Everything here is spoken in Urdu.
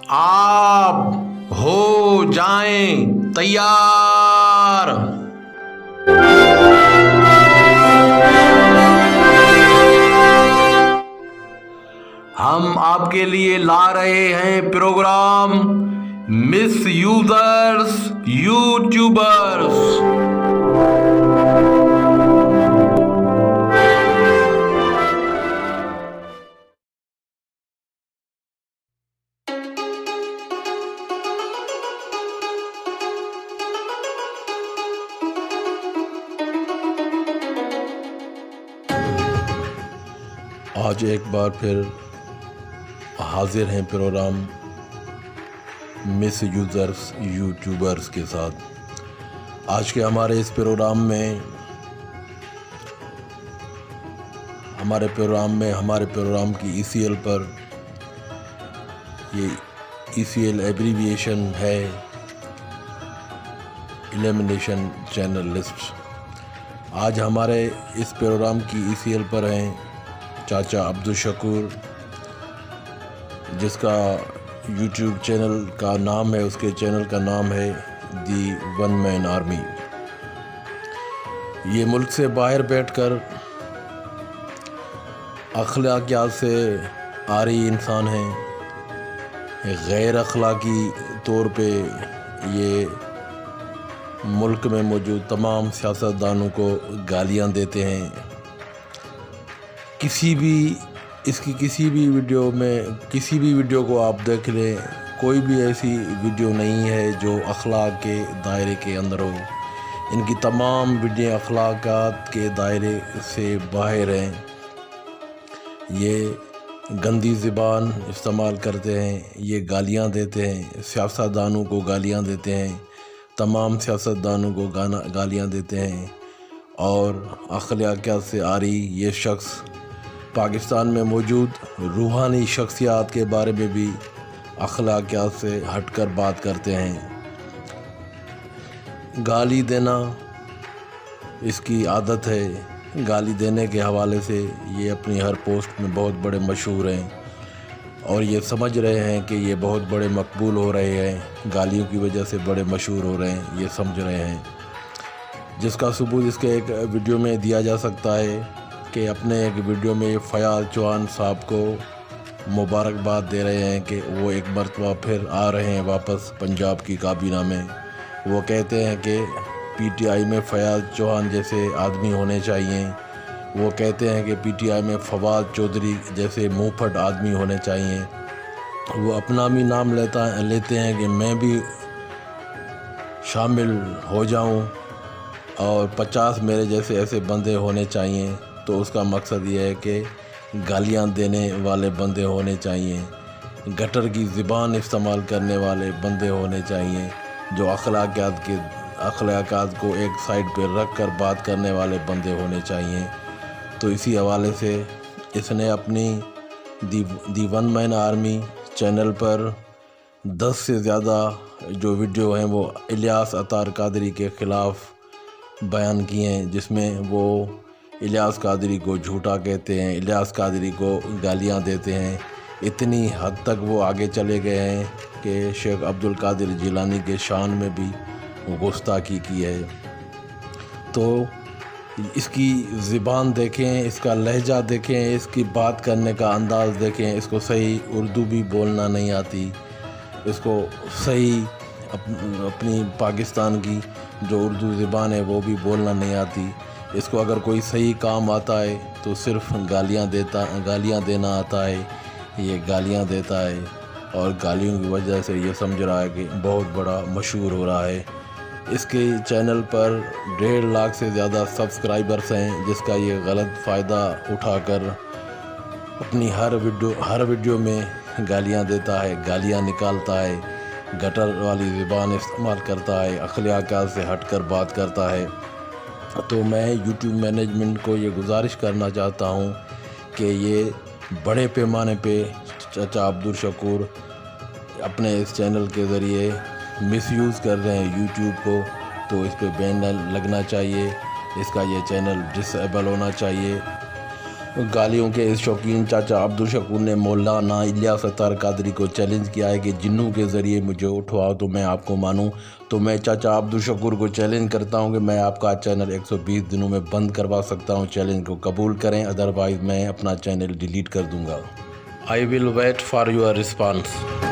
آپ ہو جائیں تیار۔ ہم آپ کے لیے لا رہے ہیں پروگرام مس یوزرز یوٹیوبرز۔ آج ایک بار پھر حاضر ہیں پروگرام مس یوزرز یوٹیوبرز کے ساتھ۔ آج کے ہمارے اس پروگرام میں ہمارے پروگرام کی ای سی ایل پر، یہ ای سی ایل ایبریویشن ہے ایلیمنیشن چینل لسٹ۔ آج ہمارے اس پروگرام کی ای سی ایل پر ہیں چاچا عبدالشکور، جس کا یوٹیوب چینل کا نام ہے، اس کے چینل کا نام ہے دی ون مین آرمی۔ یہ ملک سے باہر بیٹھ کر اخلاقیات سے عاری انسان ہیں۔ غیر اخلاقی طور پہ یہ ملک میں موجود تمام سیاستدانوں کو گالیاں دیتے ہیں۔ کسی بھی ویڈیو کو آپ دیکھ لیں، کوئی بھی ایسی ویڈیو نہیں ہے جو اخلاق کے دائرے کے اندر ہو۔ ان کی تمام ویڈیو اخلاقات کے دائرے سے باہر ہیں۔ یہ گندی زبان استعمال کرتے ہیں، یہ گالیاں دیتے ہیں، سیاستدانوں کو گالیاں دیتے ہیں، تمام سیاستدانوں کو گالیاں دیتے ہیں، اور اخلاقیات سے عاری یہ شخص پاکستان میں موجود روحانی شخصیات کے بارے میں بھی اخلاقیات سے ہٹ کر بات کرتے ہیں۔ گالی دینا اس کی عادت ہے۔ گالی دینے کے حوالے سے یہ اپنی ہر پوسٹ میں بہت بڑے مشہور ہیں، اور یہ سمجھ رہے ہیں کہ یہ بہت بڑے مقبول ہو رہے ہیں، گالیوں کی وجہ سے بڑے مشہور ہو رہے ہیں، یہ سمجھ رہے ہیں۔ جس کا ثبوت اس کے ایک ویڈیو میں دیا جا سکتا ہے کہ اپنے ایک ویڈیو میں فیاض چوہان صاحب کو مبارکباد دے رہے ہیں کہ وہ ایک مرتبہ پھر آ رہے ہیں واپس پنجاب کی کابینہ میں۔ وہ کہتے ہیں کہ پی ٹی آئی میں فیاض چوہان جیسے آدمی ہونے چاہیے۔ وہ کہتے ہیں کہ پی ٹی آئی میں فواد چودھری جیسے منہ پھٹ آدمی ہونے چاہیے۔ وہ اپنا بھی نام لیتے ہیں کہ میں بھی شامل ہو جاؤں، اور 50 میرے جیسے ایسے بندے ہونے چاہیے۔ تو اس کا مقصد یہ ہے کہ گالیاں دینے والے بندے ہونے چاہیے، گٹر کی زبان استعمال کرنے والے بندے ہونے چاہیے، جو اخلاقیات کو ایک سائڈ پہ رکھ کر بات کرنے والے بندے ہونے چاہیے۔ تو اسی حوالے سے اس نے اپنی the one man army channel پر 10 سے زیادہ جو ویڈیو ہیں وہ الیاس عطار قادری کے خلاف بیان کیے ہیں، جس میں وہ الیاس قادری کو جھوٹا کہتے ہیں، الیاس قادری کو گالیاں دیتے ہیں۔ اتنی حد تک وہ آگے چلے گئے ہیں کہ شیخ عبدالقادر جیلانی کے شان میں بھی گستاخی کی ہے۔ تو اس کی زبان دیکھیں، اس کا لہجہ دیکھیں، اس کی بات کرنے کا انداز دیکھیں۔ اس کو صحیح اردو بھی بولنا نہیں آتی، اس کو صحیح اپنی پاکستان کی جو اردو زبان ہے وہ بھی بولنا نہیں آتی۔ اس کو اگر کوئی صحیح کام آتا ہے تو صرف گالیاں دینا آتا ہے۔ یہ گالیاں دیتا ہے، اور گالیوں کی وجہ سے یہ سمجھ رہا ہے کہ بہت بڑا مشہور ہو رہا ہے۔ اس کے چینل پر 1.5 لاکھ سے زیادہ سبسکرائبرز ہیں، جس کا یہ غلط فائدہ اٹھا کر اپنی ہر ویڈیو میں گالیاں دیتا ہے، گالیاں نکالتا ہے، گٹر والی زبان استعمال کرتا ہے، اخلاقیات سے ہٹ کر بات کرتا ہے۔ تو میں یوٹیوب مینجمنٹ کو یہ گزارش کرنا چاہتا ہوں کہ یہ بڑے پیمانے پہ چاچا عبدالشکور اپنے اس چینل کے ذریعے مس یوز کر رہے ہیں یوٹیوب کو، تو اس پہ بین لگنا چاہیے، اس کا یہ چینل ڈسیبل ہونا چاہیے۔ گالیوں کے اس شوقین چاچا عبدالشکور نے مولانا الیاس اتار قادری کو چیلنج کیا ہے کہ جنوں کے ذریعے مجھے اٹھواؤ تو میں آپ کو مانوں۔ تو میں چاچا عبدالشکور کو چیلنج کرتا ہوں کہ میں آپ کا چینل 120 دنوں میں بند کروا سکتا ہوں۔ چیلنج کو قبول کریں، ادروائز میں اپنا چینل ڈیلیٹ کر دوں گا۔ I will wait for your response.